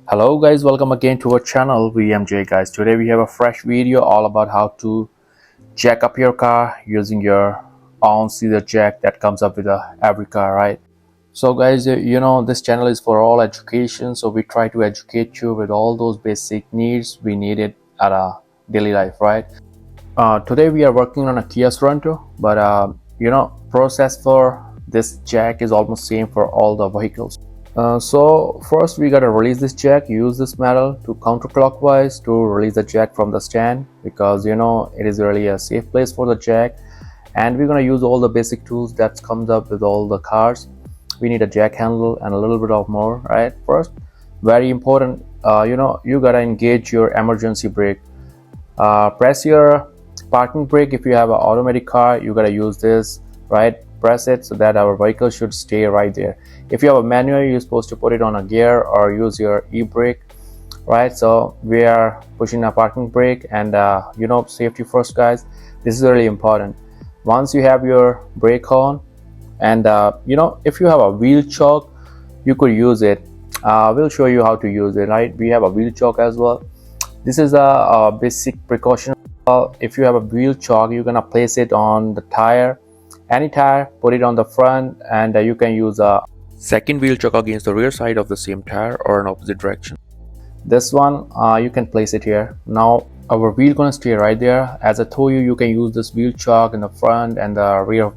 Hello guys, welcome again to our channel VMJ guys. Today we have a fresh video all about how to jack up your car using your own scissor jack that comes up with every car, right? So guys, this channel is for all education, so we try to educate you with all those basic needs we needed at a daily life, right? Today we are working on a Kia Sorento, but process for this jack is almost same for all the vehicles. So first we gotta release this jack. Use this metal to counterclockwise to release the jack from the stand, because it is really a safe place for the jack. And we're gonna use all the basic tools that comes up with all the cars. We need a jack handle and a little bit of more, right? First, very important, you gotta engage your emergency brake. Press your parking brake. If you have an automatic car, you gotta use this, right? Press it so that our vehicle should stay right there. If you have a manual, you're supposed to put it on a gear or use your e-brake, right? So we are pushing a parking brake, and safety first guys, this is really important. Once you have your brake on, and if you have a wheel choke, you could use it. We'll show you how to use it, right? We have a wheel choke as well. This is a basic precaution. If you have a wheel choke, you're gonna place it on the tire, any tire, put it on the front, and you can use a second wheel choke against the rear side of the same tire or in opposite direction. This one, you can place it here. Now our wheel gonna stay right there. As I told you, you can use this wheel choke in the front and the rear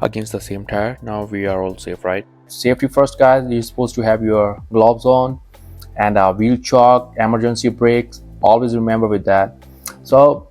against the same tire. Now we are all safe, right? Safety first guys, you're supposed to have your gloves on and a wheel choke, emergency brakes. Always remember with that. So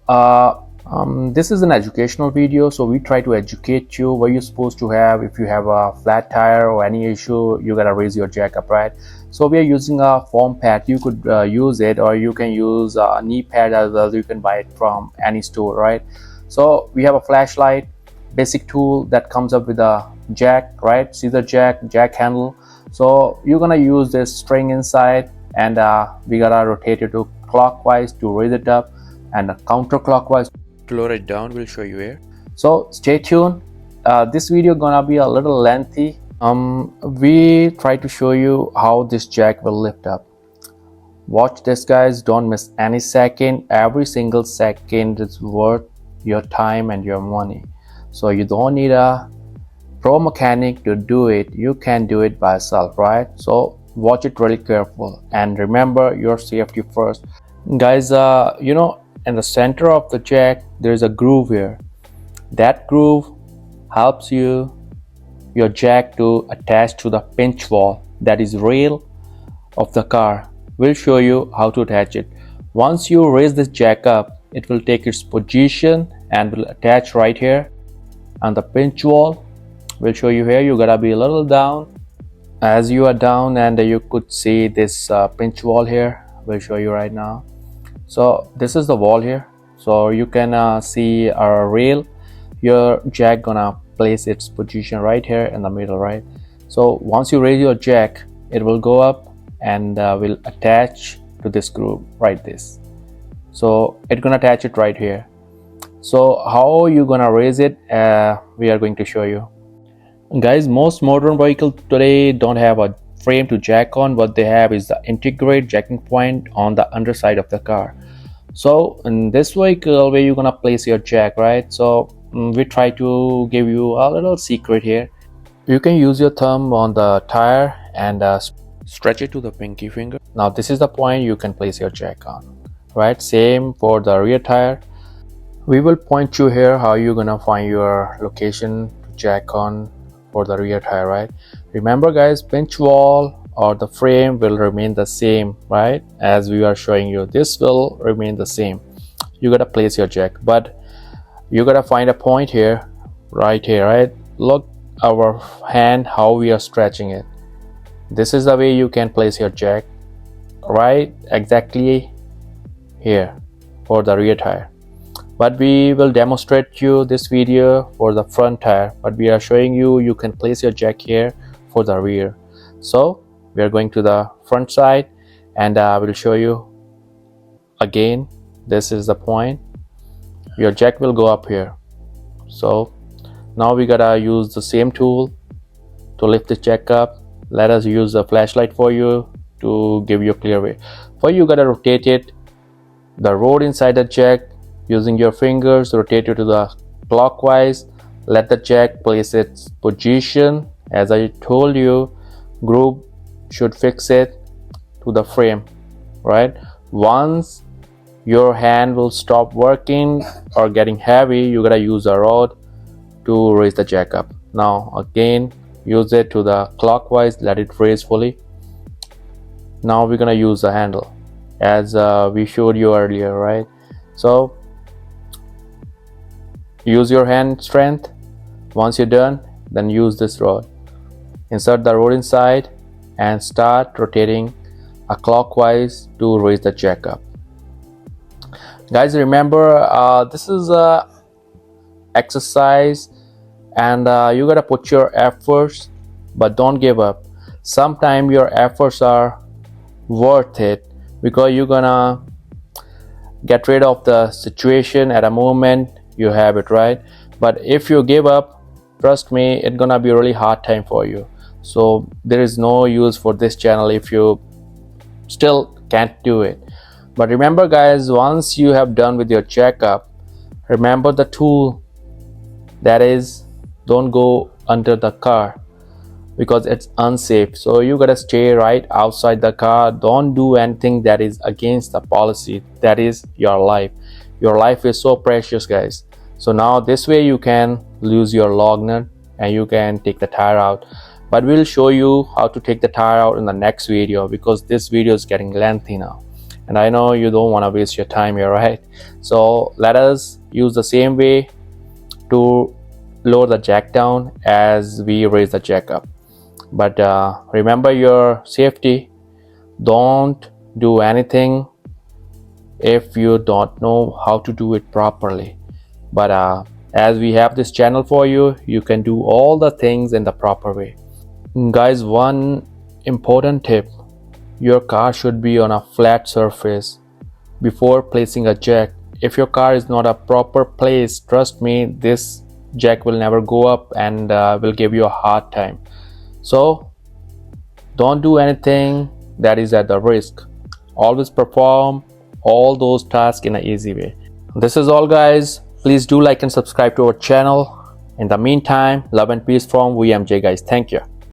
this is an educational video, so we try to educate you what you're supposed to have. If you have a flat tire or any issue, you gotta raise your jack up, right? So we are using a foam pad. You could use it, or you can use a knee pad as well. You can buy it from any store, right? So we have a flashlight, basic tool that comes up with a jack, right? Scissor jack handle. So you're gonna use this string inside, and we gotta rotate it to clockwise to raise it up, and counterclockwise to lower it down. We'll show you here, so stay tuned. This video gonna be a little lengthy. We try to show you how this jack will lift up. Watch this guys, don't miss any second. Every single second is worth your time and your money, so you don't need a pro mechanic to do it. You can do it by yourself, right? So watch it really careful, and remember your safety first guys. In the center of the jack there is a groove here. That groove helps your jack to attach to the pinch wall, that is rail of the car. We'll show you how to attach it. Once you raise this jack up, it will take its position and will attach right here on the pinch wall. We'll show you here. You gotta be a little down. As you are down, and you could see this pinch wall here. We'll show you right now. So this is the wall here, so you can see our rail. Your jack gonna place its position right here in the middle, right? So once you raise your jack, it will go up and will attach to this groove right this. So it's gonna attach it right here. So how you gonna raise it, we are going to show you guys. Most modern vehicles today don't have a frame to jack on. What they have is the integrated jacking point on the underside of the car. So in this vehicle, where you're gonna place your jack, right? So we try to give you a little secret here. You can use your thumb on the tire and stretch it to the pinky finger. Now this is the point you can place your jack on, right? Same for the rear tire. We will point you here how you're gonna find your location to jack on for the rear tire, right? Remember guys, pinch wall or the frame will remain the same, right? As we are showing you, this will remain the same. You gotta place your jack, but you gotta find a point here, right here, right? Look our hand, how we are stretching it. This is the way you can place your jack, right? Exactly here for the rear tire. But we will demonstrate you this video for the front tire, but we are showing you you can place your jack here for the rear. So we are going to the front side, and I will show you again. This is the point. Your jack will go up here. So now we gotta use the same tool to lift the jack up. Let us use a flashlight for you to give you a clear way. For you gotta rotate it, the rod inside the jack, using your fingers, rotate it to the clockwise. Let the jack place its position. As I told you, groove should fix it to the frame, right? Once your hand will stop working or getting heavy, you gotta use a rod to raise the jack up. Now again, use it to the clockwise, let it raise fully. Now we're gonna use the handle as we showed you earlier, right? So use your hand strength. Once you're done, then use this rod, insert the rod inside and start rotating clockwise to raise the jack up. Guys, remember this is a exercise and you gotta put your efforts, but don't give up. Sometimes your efforts are worth it because you're gonna get rid of the situation at a moment you have it, right? But if you give up, trust me, it's gonna be a really hard time for you. So there is no use for this channel if you still can't do it. But remember guys, once you have done with your checkup, remember the tool, that is, don't go under the car because it's unsafe. So you gotta stay right outside the car. Don't do anything that is against the policy. That is your life. Your life is so precious, guys. So now this way you can lose your lug nut and you can take the tire out. But we'll show you how to take the tire out in the next video because this video is getting lengthy now. And I know you don't want to waste your time here, right? So let us use the same way to lower the jack down as we raise the jack up. But remember your safety. Don't do anything if you don't know how to do it properly. But as we have this channel for you, you can do all the things in the proper way. Guys, one important tip, your car should be on a flat surface before placing a jack. If your car is not a proper place, trust me, this jack will never go up and will give you a hard time. So don't do anything that is at the risk. Always perform all those tasks in an easy way. This is all, guys. Please do like and subscribe to our channel. In the meantime, love and peace from VMJ, guys. Thank you.